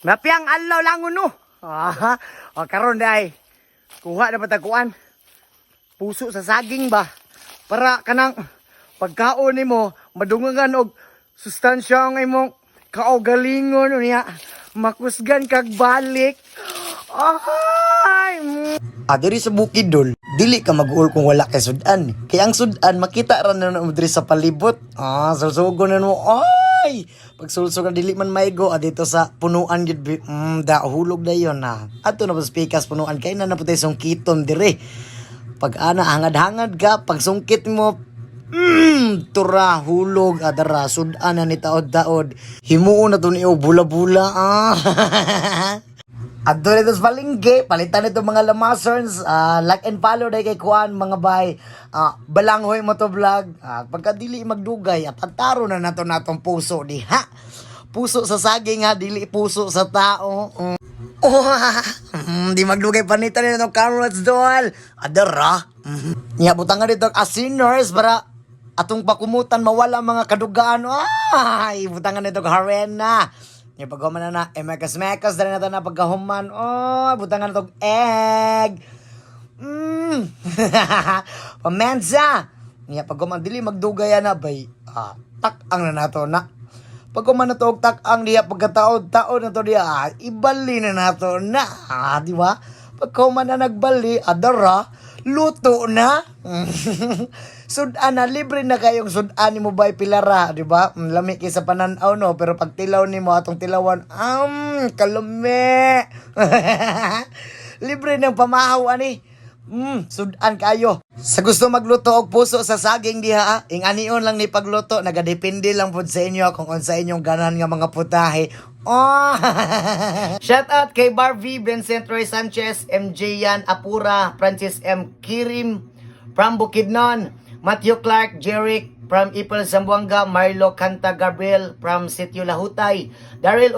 Napiang alaw lang uno. O karon day. Kuha na patakuan. Puso sa saging ba? Para kanang pagkaon nimo madungangan og sustansya ang imong kaugalingon niya. Makusgan kag balik. Ay! Diri sa Bukidnon, dili ka mag-uol kung wala kay sudan. Kaya ang sudan, makita ra na diri sa palibot. Susugo na mo. Ay! Pag sulsog na dili man maigo, dito sa punuan yun, hulog na yun ha. Ato na pa speakas punuan, kaya na naputay sungkiton diri. Pag hangad-hangad ka, pag sungkit mo, tura, hulog, adara, sudan na ni taod-taod. Himuon na to niyo, bula-bula, Adto nito sa palengke, palitan nito mga lamasons, like and follow day kay Kuan mga bay, balanghoy mo to vlog, pagka dili magdugay, at ataro na natong puso diha. Puso sa saging ha, dili puso sa tao. Di magdugay panitan nito carrots doll. Adara. Nya butangan dito asiners para atong pakumutan mawala mga kadugaan. Ay, butangan nito harena. Yung paghuman na mekas dali na ito na pagkahuman. Butangan na itong egg. Pamensa. Yung paghuman, dili magdugaya na bay. Tak-ang na nato na. Paghuman na ito, tak-ang diya pagkataod-taod na ito diya. Ibali na nato na. Di ba? Paghuman na nagbali, adara, luto na. Sudan na, libre na kayong sudan ni mo bay pilara, di ba? Lami kay sa pananaw no, pero pag tilaw ni mo atong tilawan, kalame. Libre ng pamahaw ani. Sudan kayo. Sa gusto magluto og puso sa saging diha, ing anion lang ni pagluto, nagadepende lang pud sa inyo kung unsa inyong ganan nga mga putahe. Shout out kay Barbie, Vincent Roy Sanchez, MJ Yan Apura, Francis M. Kirim from Bukidnon, Matthew Clark, Jeric from Ipil Zamboanga, Marlo Canta Gabriel from Sitio Lahutay, Daryl